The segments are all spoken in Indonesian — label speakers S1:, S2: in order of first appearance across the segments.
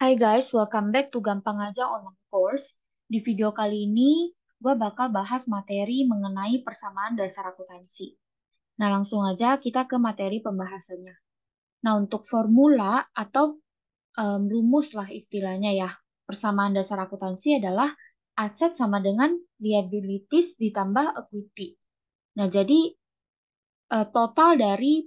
S1: Hai guys, welcome back to Gampang Aja Online Course. Di video kali ini, gue bakal bahas materi mengenai persamaan dasar akuntansi. Nah, langsung aja kita ke materi pembahasannya. Nah, untuk formula atau rumus lah istilahnya ya, persamaan dasar akuntansi adalah aset sama dengan liabilities ditambah equity. Nah, jadi total dari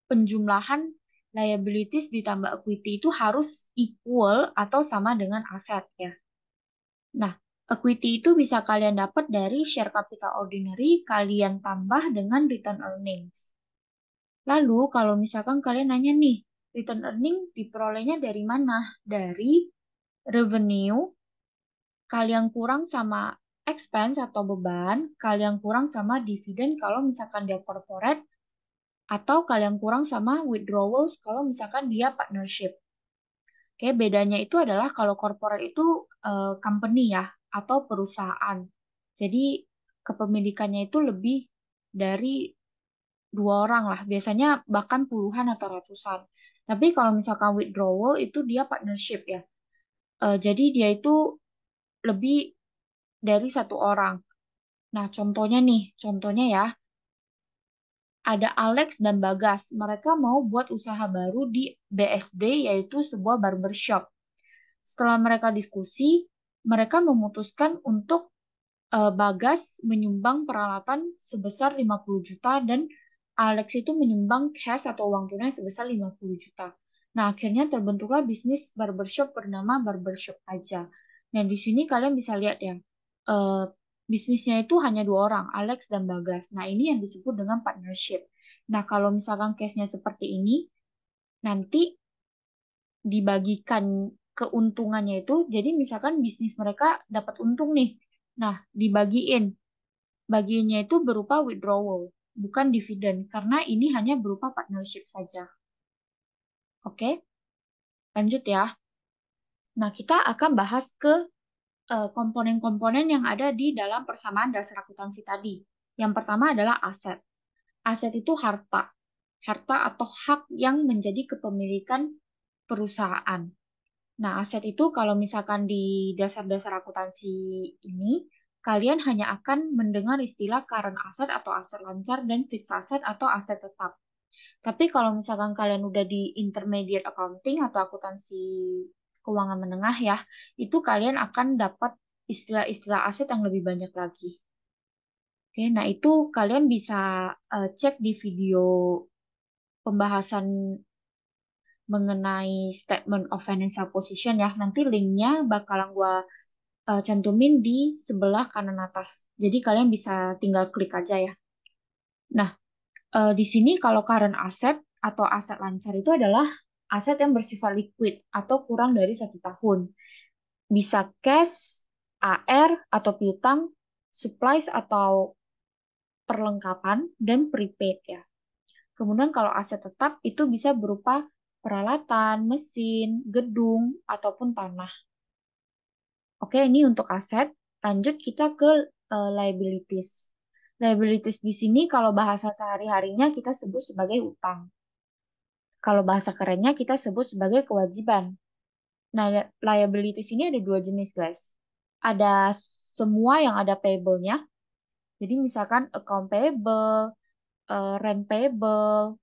S1: penjumlahan liabilities ditambah equity itu harus equal atau sama dengan aset ya. Nah, equity itu bisa kalian dapat dari share capital ordinary kalian tambah dengan return earnings. Lalu kalau misalkan kalian nanya nih, return earning diperolehnya dari mana? Dari revenue kalian kurang sama expense atau beban, kalian kurang sama dividen kalau misalkan dia corporate, atau kalian kurang sama withdrawals kalau misalkan dia partnership. Oke, bedanya itu adalah kalau corporate itu company ya, atau perusahaan. Jadi kepemilikannya itu lebih dari dua orang lah, biasanya bahkan puluhan atau ratusan. Tapi kalau misalkan withdrawal itu dia partnership ya. Jadi dia itu lebih dari satu orang. Nah, contohnya ya, ada Alex dan Bagas. Mereka mau buat usaha baru di BSD, yaitu sebuah barbershop. Setelah mereka diskusi, mereka memutuskan untuk Bagas menyumbang peralatan sebesar 50 juta dan Alex itu menyumbang cash atau uang tunai sebesar 50 juta. Nah, akhirnya terbentuklah bisnis barbershop bernama Barbershop aja. Nah, di sini kalian bisa lihat ya, eh, bisnisnya itu hanya dua orang, Alex dan Bagas. Nah, ini yang disebut dengan partnership. Nah, kalau misalkan case-nya seperti ini, nanti dibagikan keuntungannya itu, jadi misalkan bisnis mereka dapat untung nih. Nah, dibagiin. Bagiannya itu berupa withdrawal, bukan dividen, karena ini hanya berupa partnership saja. Oke, lanjut ya. Nah, kita akan bahas ke komponen-komponen yang ada di dalam persamaan dasar akuntansi tadi. Yang pertama adalah aset. Aset itu harta. Harta atau hak yang menjadi kepemilikan perusahaan. Nah, aset itu kalau misalkan di dasar-dasar akuntansi ini, kalian hanya akan mendengar istilah current asset atau aset lancar dan fixed asset atau aset tetap. Tapi kalau misalkan kalian udah di intermediate accounting atau akuntansi keuangan menengah ya, itu kalian akan dapat istilah-istilah aset yang lebih banyak lagi. Oke, nah itu kalian bisa cek di video pembahasan mengenai statement of financial position ya. Nanti linknya bakalan gua cantumin di sebelah kanan atas. Jadi kalian bisa tinggal klik aja ya. Nah, di sini kalau current asset atau aset lancar itu adalah aset yang bersifat liquid atau kurang dari 1 tahun. Bisa cash, AR atau piutang, supplies atau perlengkapan, dan prepaid ya. Kemudian kalau aset tetap itu bisa berupa peralatan, mesin, gedung, ataupun tanah. Oke, ini untuk aset. Lanjut kita ke liabilities. Liabilities di sini kalau bahasa sehari-harinya kita sebut sebagai utang. Kalau bahasa kerennya kita sebut sebagai kewajiban. Nah, liabilities ini ada dua jenis, guys. Ada semua yang ada payable-nya. Jadi misalkan account payable, rent payable,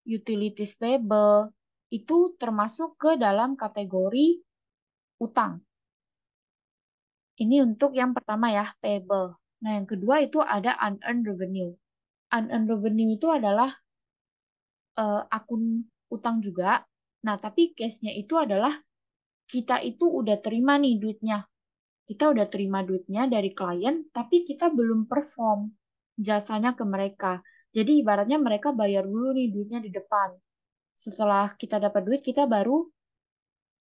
S1: utilities payable, itu termasuk ke dalam kategori utang. Ini untuk yang pertama ya, payable. Nah, yang kedua itu ada unearned revenue. Unearned revenue itu adalah akun utang juga. Nah, tapi case-nya itu adalah kita itu udah terima nih duitnya. Kita udah terima duitnya dari klien, tapi kita belum perform jasanya ke mereka. Jadi ibaratnya mereka bayar dulu nih duitnya di depan. Setelah kita dapat duit, kita baru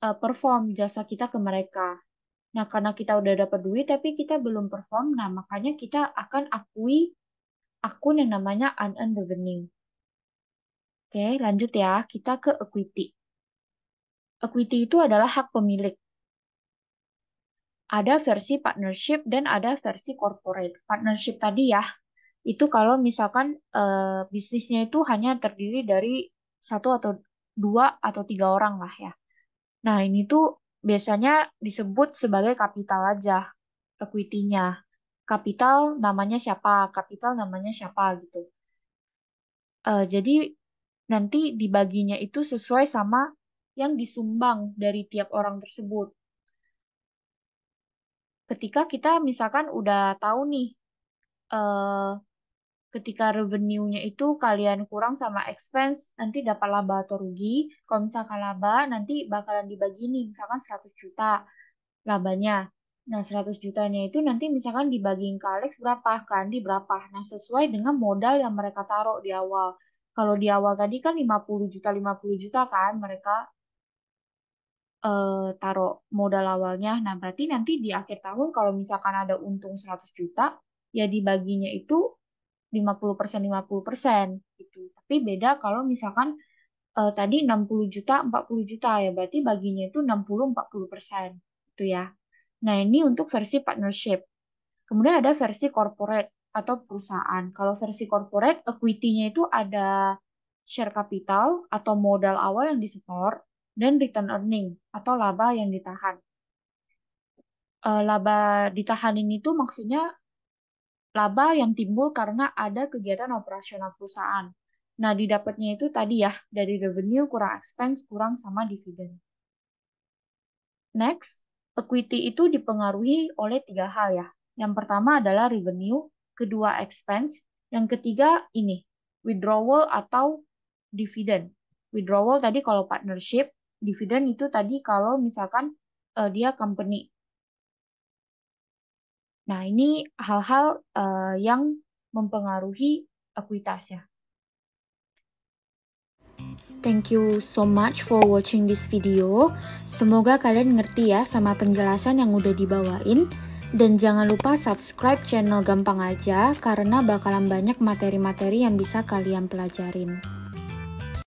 S1: perform jasa kita ke mereka. Nah, karena kita udah dapat duit, tapi kita belum perform, nah makanya kita akan akui akun yang namanya unearned revenue. Oke, lanjut ya. Kita ke equity. Equity itu adalah hak pemilik. Ada versi partnership dan ada versi corporate. Partnership tadi ya, itu kalau misalkan bisnisnya itu hanya terdiri dari satu atau dua atau tiga orang lah ya. Nah, ini tuh biasanya disebut sebagai kapital aja, equity-nya. Kapital namanya siapa gitu. Jadi nanti dibaginya itu sesuai sama yang disumbang dari tiap orang tersebut. Ketika kita misalkan udah tahu nih, eh, ketika revenue-nya itu kalian kurang sama expense, nanti dapat laba atau rugi. Kalau misalkan laba, nanti bakalan dibagi nih, misalkan 100 juta labanya. Nah, 100 jutanya itu nanti misalkan dibagiin ke Alex berapa, ke Andi berapa. Nah, sesuai dengan modal yang mereka taruh di awal. Kalau di awal tadi kan 50 juta kan mereka taruh modal awalnya. Nah, berarti nanti di akhir tahun kalau misalkan ada untung 100 juta, ya dibaginya itu 50% gitu. Tapi beda kalau misalkan tadi 60 juta, 40 juta ya berarti baginya itu 60-40% gitu ya. Nah, ini untuk versi partnership. Kemudian ada versi corporate atau perusahaan. Kalau versi corporate, equity-nya itu ada share capital atau modal awal yang disetor dan return earning atau laba yang ditahan. Laba ditahan ini tuh maksudnya laba yang timbul karena ada kegiatan operasional perusahaan. Nah, didapatnya itu tadi ya, dari revenue kurang expense kurang sama dividen. Next, equity itu dipengaruhi oleh 3 hal ya. Yang pertama adalah revenue, kedua expense, yang ketiga ini, withdrawal atau dividen. Withdrawal tadi kalau partnership, dividen itu tadi kalau misalkan dia company. Nah, ini hal-hal yang mempengaruhi ekuitas ya. Thank you so much for watching this video. Semoga kalian ngerti ya sama penjelasan yang udah dibawain. Dan jangan lupa subscribe channel Gampang Aja karena bakalan banyak materi-materi yang bisa kalian pelajarin.